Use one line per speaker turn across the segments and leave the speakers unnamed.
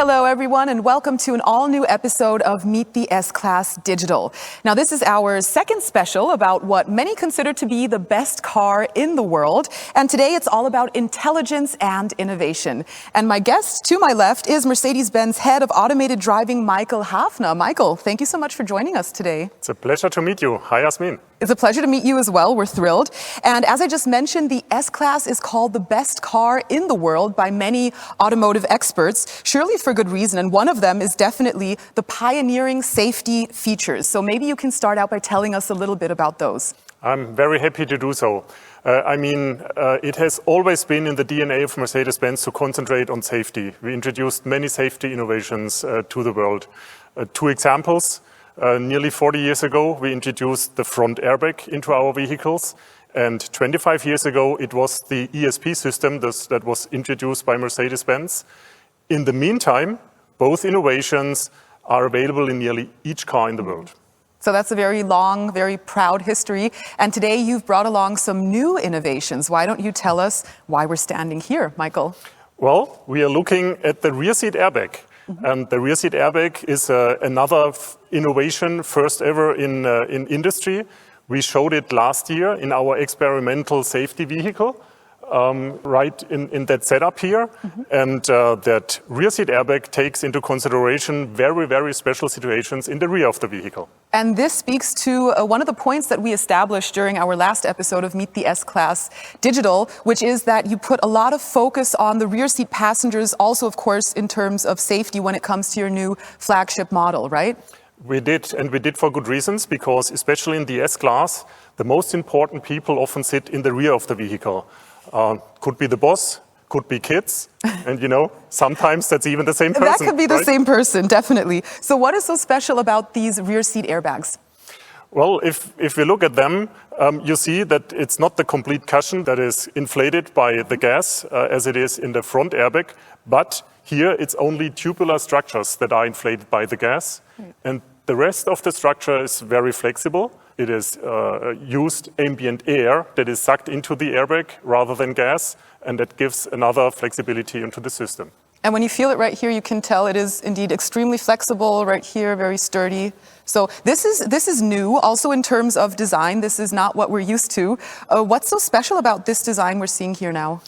Hello, everyone, and welcome to an all-new episode of Meet the S-Klass Digital. Now, this is our second special about what many consider to be the best car in the world. And today, it's all about intelligence and innovation. And my guest to my left is Mercedes-Benz Head of Automated Driving, Michael Hafner. Michael, thank you so much for joining us today.
It's a pleasure to meet you. Hi, Yasmin.
It's a pleasure to meet you as well. We're thrilled. And as I just mentioned, the S-Klass is called the best car in the world by many automotive experts, surely for good reason. And one of them is definitely the pioneering safety features. So maybe you can start out by telling us a little bit about those.
I'm very happy to do so. It has always been in the DNA of Mercedes-Benz to concentrate on safety. We introduced many safety innovations to the world. Two examples. Nearly 40 years ago, we introduced the front airbag into our vehicles. And 25 years ago, it was the ESP system that was introduced by Mercedes-Benz. In the meantime, both innovations are available in nearly each car in the world.
So that's a very long, very proud history. And today you've brought along some new innovations. Why don't you tell us why we're standing here, Michael?
Well, we are looking at the rear seat airbag. The rear seat airbag is another innovation, first ever in industry. We showed it last year in our experimental safety vehicle, right in that setup here. And that rear seat airbag takes into consideration very, very special situations in the rear of the vehicle.
And this speaks to one of the points that we established during our last episode of Meet the S-Klass Digital, which is that you put a lot of focus on the rear seat passengers, also, of course, in terms of safety when it comes to your new flagship model, right?
We did, and we did for good reasons, because especially in the S-Klass, the most important people often sit in the rear of the vehicle. Could be the boss, could be kids, and sometimes that's even the same person.
That could be the
right?
same person, definitely. So what is so special about these rear seat airbags?
Well, if we look at them, you see that it's not the complete cushion that is inflated by the gas as it is in the front airbag, but here it's only tubular structures that are inflated by the gas, and the rest of the structure is very flexible. It is used ambient air that is sucked into the airbag rather than gas, and that gives another flexibility into the system.
And when you feel it right here, you can tell it is indeed extremely flexible right here, very sturdy. So this is new, also in terms of design. This is not what we're used to. What's so special about this design we're seeing here now?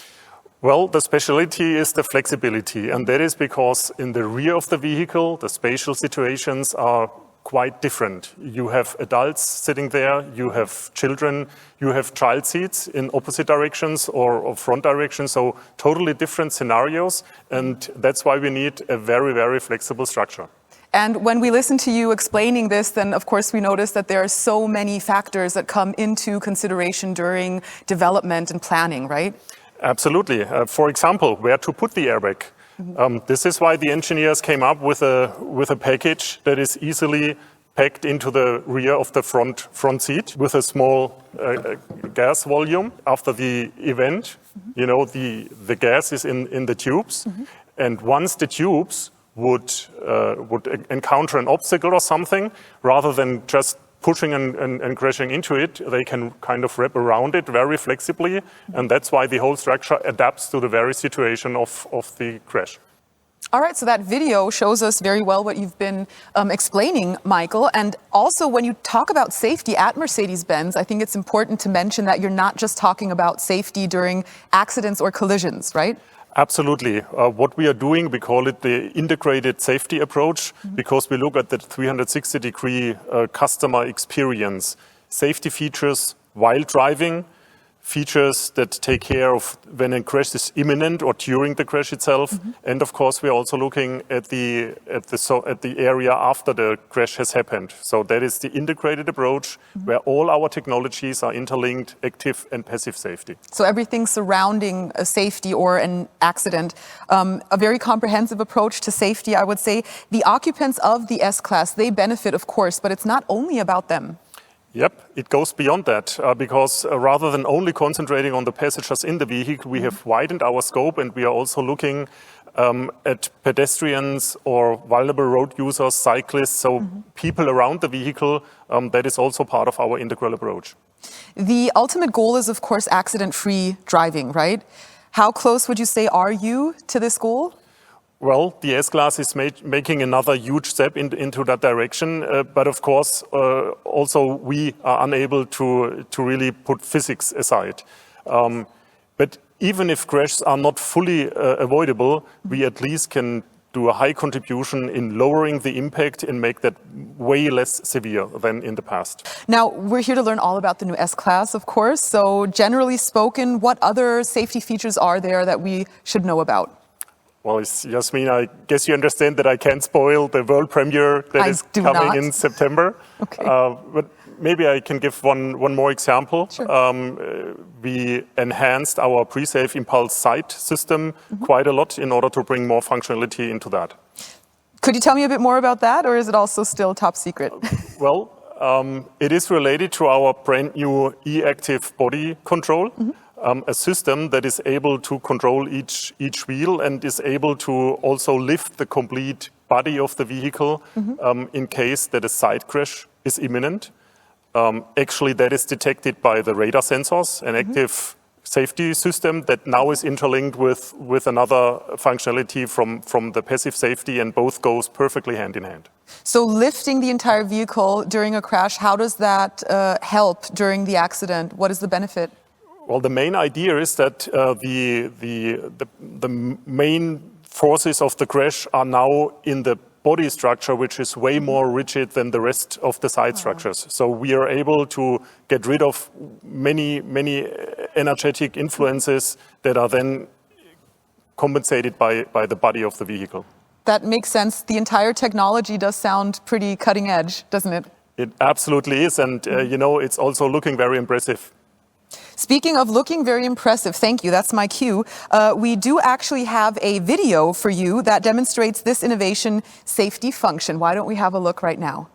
Well, the speciality is the flexibility, and that is because in the rear of the vehicle, the spatial situations are quite different. You have adults sitting there, you have children, you have child seats in opposite directions or front directions, so totally different scenarios, and that's why we need a very, very flexible structure.
And when we listen to you explaining this, then of course we notice that there are so many factors that come into consideration during development and planning, right? Absolutely.
For example, where to put the airbag. This is why the engineers came up with a package that is easily packed into the rear of the front seat with a small gas volume. After the event, the gas is in the tubes, and once the tubes would encounter an obstacle or something, rather than just pushing and crashing into it, they can kind of wrap around it very flexibly, and that's why the whole structure adapts to the very situation of the crash.
All right, so that video shows us very well what you've been explaining, Michael. And also, when you talk about safety at Mercedes-Benz, I think it's important to mention that you're not just talking about safety during accidents or collisions, right?
Absolutely. What we are doing, we call it the integrated safety approach, because we look at the 360-degree customer experience. Safety features while driving, features that take care of when a crash is imminent or during the crash itself, and of course we're also looking at the area after the crash has happened. So that is the integrated approach where all our technologies are interlinked, active and passive safety.
So everything surrounding a safety or an accident, a very comprehensive approach to safety, I would say. The occupants of the S-Klass, they benefit, of course, but it's not only about them.
Yep, it goes beyond that, because rather than only concentrating on the passengers in the vehicle, we have widened our scope, and we are also looking at pedestrians or vulnerable road users, cyclists, so people around the vehicle. That is also part of our integral approach.
The ultimate goal is, of course, accident-free driving, right? How close would you say are you to this goal?
Well, the S-Klass is making another huge step into that direction, but of course, also we are unable to really put physics aside. But even if crashes are not fully avoidable, we at least can do a high contribution in lowering the impact and make that way less severe than in the past.
Now, we're here to learn all about the new S-Klass, of course. So generally spoken, what other safety features are there that we should know about?
Well, Yasmin, I guess you understand that I can't spoil the world premiere that is coming in September.
Okay.
But maybe I can give one more example.
Sure.
We enhanced our pre-safe impulse sight system quite a lot in order to bring more functionality into that.
Could you tell me a bit more about that, or is it also still top secret?
Well, it is related to our brand new e-active body control. A system that is able to control each wheel and is able to also lift the complete body of the vehicle in case that a side crash is imminent. Actually, that is detected by the radar sensors, an active safety system that now is interlinked with another functionality from the passive safety, and both goes perfectly hand in hand.
So lifting the entire vehicle during a crash, how does that help during the accident? What is the benefit?
Well, the main idea is that the main forces of the crash are now in the body structure, which is way more rigid than the rest of the side structures. So we are able to get rid of many energetic influences that are then compensated by the body of the vehicle.
That makes sense. The entire technology does sound pretty cutting edge, doesn't it?
It absolutely is, and you know, it's also looking very impressive.
Speaking of looking very impressive, thank you, that's my cue. We do actually have a video for you that demonstrates this innovation safety function. Why don't we have a look right now?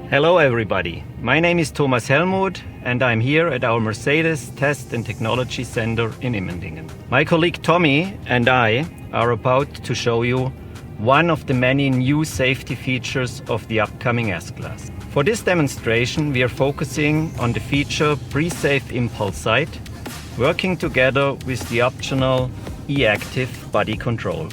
Hello everybody, my name is Thomas Helmuth and I'm here at our Mercedes Test and Technology Center in Immendingen. My colleague Tommy and I are about to show you one of the many new safety features of the upcoming S-Klass. For this demonstration, we are focusing on the feature Pre-Safe Impulse Sight, working together with the optional e-active body control.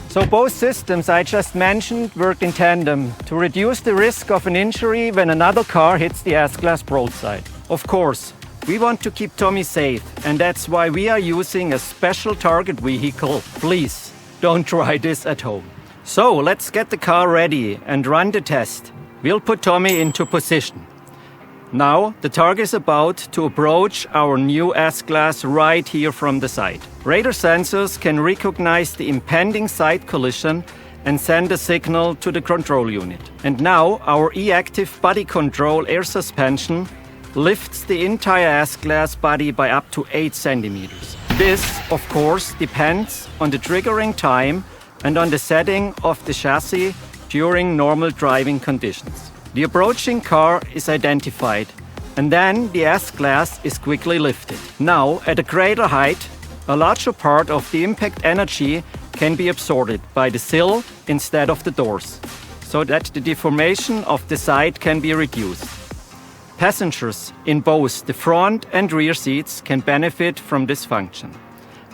So both systems I just mentioned work in tandem to reduce the risk of an injury when another car hits the S-Klass broadside. Of course, we want to keep Tommy safe, and that's why we are using a special target vehicle. Please, don't try this at home. So, let's get the car ready and run the test. We'll put Tommy into position. Now, the target is about to approach our new S-Klass right here from the side. Radar sensors can recognize the impending side collision and send a signal to the control unit. And now, our e-active body control air suspension lifts the entire S-Klass body by up to 8 centimeters. This, of course, depends on the triggering time and on the setting of the chassis during normal driving conditions. The approaching car is identified, and then the S-Klass is quickly lifted. Now, at a greater height, a larger part of the impact energy can be absorbed by the sill instead of the doors, so that the deformation of the side can be reduced. Passengers in both the front and rear seats can benefit from this function.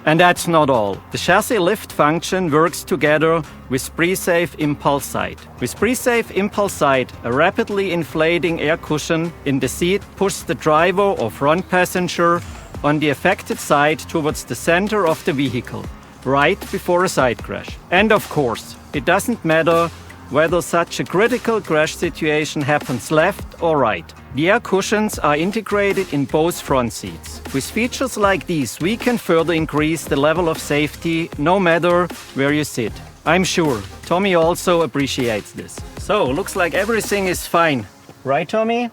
And that's not all. The chassis lift function works together with Pre-Safe Impulse Sight. With Pre-Safe Impulse Sight, a rapidly inflating air cushion in the seat pushes the driver or front passenger on the affected side towards the center of the vehicle, right before a side crash. And of course, it doesn't matter whether such a critical crash situation happens left or right. The air cushions are integrated in both front seats. With features like these, we can further increase the level of safety no matter where you sit. I'm sure Tommy also appreciates this. So, looks like everything is fine. Right, Tommy?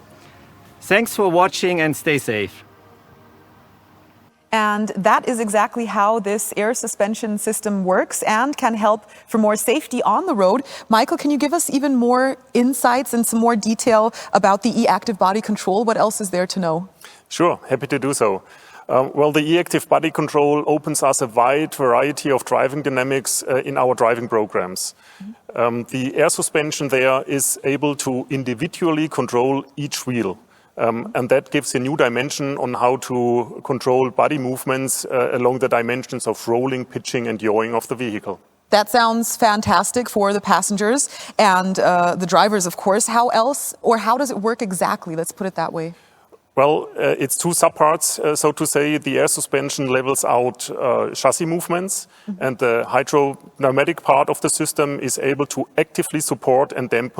Thanks for watching and stay safe.
And that is exactly how this air suspension system works and can help for more safety on the road. Michael, can you give us even more insights and some more detail about the e-active body control? What else is there to know?
Sure, happy to do so. Well, the e-active body control opens us a wide variety of driving dynamics in our driving programs. The air suspension there is able to individually control each wheel. And that gives a new dimension on how to control body movements along the dimensions of rolling, pitching, and yawing of the vehicle.
That sounds fantastic for the passengers and the drivers, of course. How else, or how does it work exactly? Let's put it that way.
Well, it's two subparts, so to say. The air suspension levels out chassis movements, and the hydrodynamic part of the system is able to actively support and damp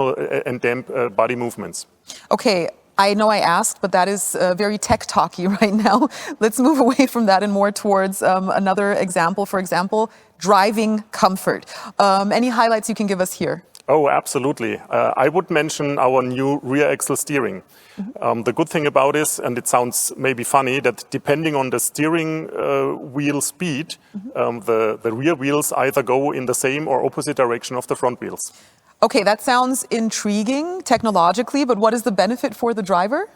body movements.
Okay, I know I asked, but that is very tech-talky right now. Let's move away from that and more towards another example. For example, driving comfort. Any highlights you can give us here?
Oh, absolutely. I would mention our new rear axle steering. The good thing about it, and it sounds maybe funny, that depending on the steering wheel speed, the rear wheels either go in the same or opposite direction of the front wheels.
Okay, that sounds intriguing technologically, but what is the benefit for the driver?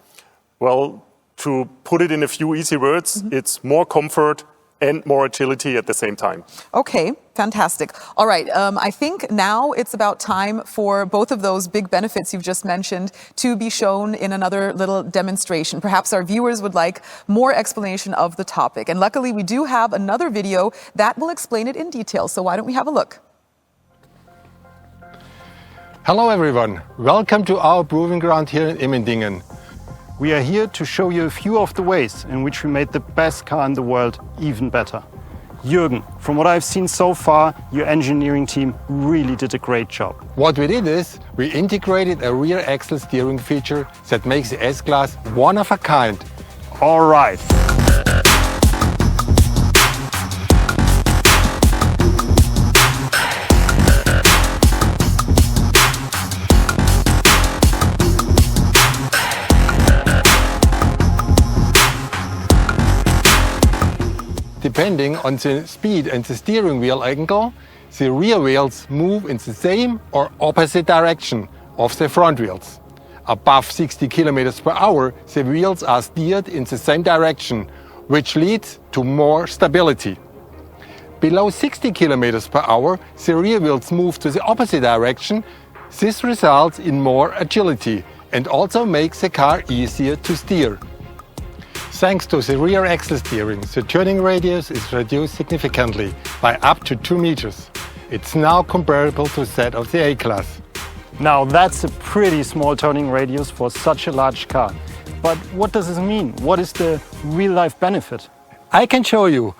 Well, to put it in a few easy words, it's more comfort and more agility at the same time.
Okay, fantastic. All right, I think now it's about time for both of those big benefits you've just mentioned to be shown in another little demonstration. Perhaps our viewers would like more explanation of the topic. And luckily, we do have another video that will explain it in detail. So why don't we have a look?
Hello everyone, welcome to our proving ground here in Immendingen.
We are here to show you a few of the ways in which we made the best car in the world even better. Jürgen, from what I've seen so far, your engineering team really did a great job.
What we did is, we integrated a rear axle steering feature that makes the S-Klass one of a kind.
All right.
Depending on the speed and the steering wheel angle, the rear wheels move in the same or opposite direction of the front wheels. Above 60 km per hour, the wheels are steered in the same direction, which leads to more stability. Below 60 km per hour, the rear wheels move to the opposite direction. This results in more agility and also makes the car easier to steer. Thanks to the rear axle steering, the turning radius is reduced significantly by up to 2 meters. It's now comparable to that of the A-Klasse.
Now that's a pretty small turning radius for such a large car. But what does this mean? What is the real-life benefit?
I can show you.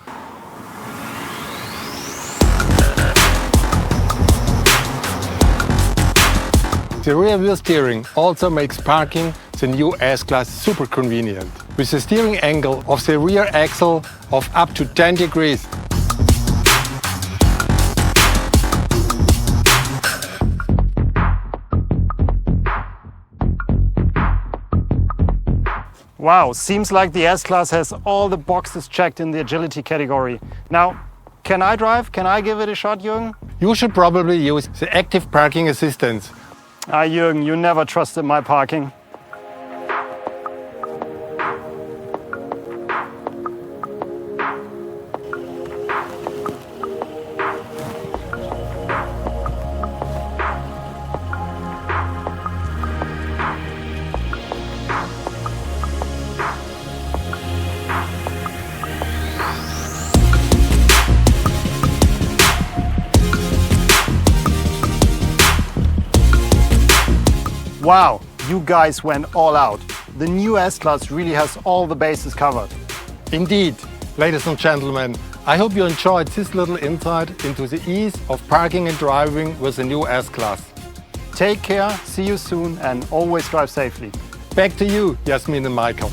The rear wheel steering also makes parking the new S-Klass super convenient, with a steering angle of the rear axle of up to 10 degrees.
Wow, seems like the S-Klass has all the boxes checked in the agility category. Now, can I drive? Can I give it a shot, Jürgen?
You should probably use the active parking assistance.
Ah, Jürgen, you never trusted my parking. Wow, you guys went all out. The new S-Klass really has all the bases covered.
Indeed, ladies and gentlemen, I hope you enjoyed this little insight into the ease of parking and driving with the new S-Klass.
Take care, see you soon, and always drive safely.
Back to you, Jasmin and Michael.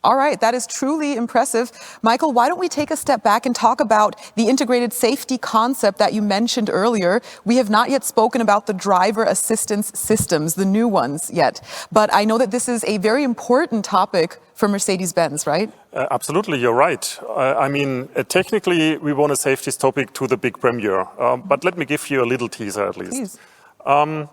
All right, that is truly impressive. Michael, why don't we take a step back and talk about the integrated safety concept that you mentioned earlier. We have not yet spoken about the driver assistance systems, the new ones yet. But I know that this is a very important topic for Mercedes-Benz, right?
Absolutely, you're right. I mean, technically, we want to save this topic to the big premiere. But let me give you a little teaser at least.
Please.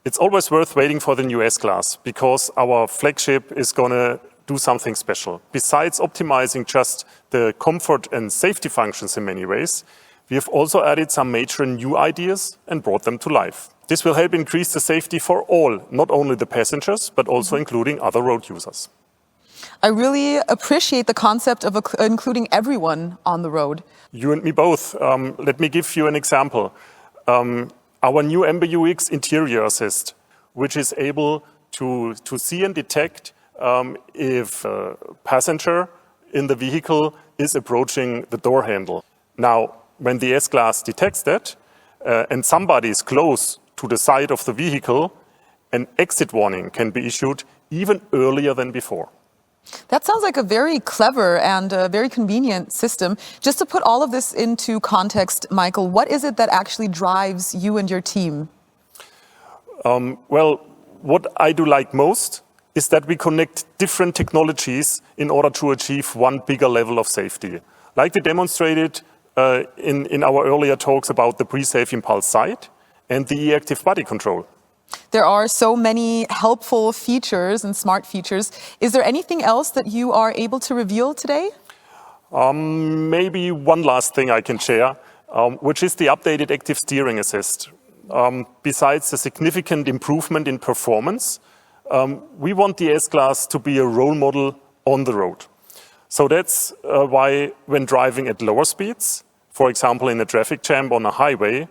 It's always worth waiting for the new S-Klass because our flagship is going to do something special. Besides optimizing just the comfort and safety functions in many ways, we have also added some major new ideas and brought them to life. This will help increase the safety for all, not only the passengers, but also including other road users.
I really appreciate the concept of including everyone on the road.
You and me both. Let me give you an example. Our new MBUX interior assist, which is able to see and detect if a passenger in the vehicle is approaching the door handle. Now, when the S-Klass detects that and somebody is close to the side of the vehicle, an exit warning can be issued even earlier than before.
That sounds like a very clever and very convenient system. Just to put all of this into context, Michael, what is it that actually drives you and your team?
Well, what I do like most is that we connect different technologies in order to achieve one bigger level of safety. Like we demonstrated in our earlier talks about the pre-safe impulse sight and the e-active body control.
There are so many helpful features and smart features. Is there anything else that you are able to reveal today?
Maybe one last thing I can share, which is the updated active steering assist. Besides the significant improvement in performance, we want the S-Klass to be a role model on the road. So that's why when driving at lower speeds, for example in a traffic jam on a highway,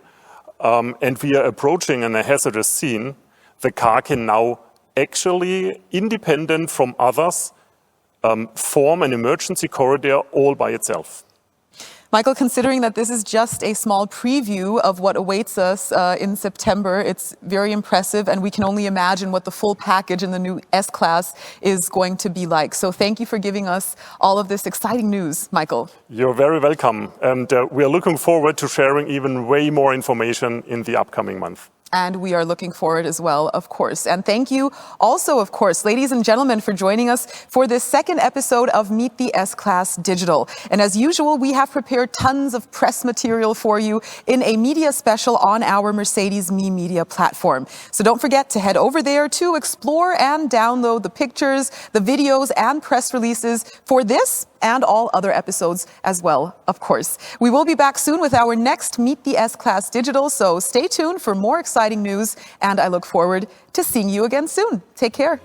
and we are approaching a hazardous scene, the car can now actually, independent from others, form an emergency corridor all by itself.
Michael, considering that this is just a small preview of what awaits us in September, it's very impressive, and we can only imagine what the full package in the new S-Klass is going to be like. So thank you for giving us all of this exciting news, Michael.
You're very welcome, and we are looking forward to sharing even way more information in the upcoming month.
And we are looking forward as well, of course. And thank you also, of course, ladies and gentlemen, for joining us for this second episode of Meet the S-Klass Digital. And as usual, we have prepared tons of press material for you in a media special on our Mercedes Me Media platform. So don't forget to head over there to explore and download the pictures, the videos, and press releases for this and all other episodes as well, of course. We will be back soon with our next Meet the S-Klass Digital, so stay tuned for more exciting news, and I look forward to seeing you again soon. Take care.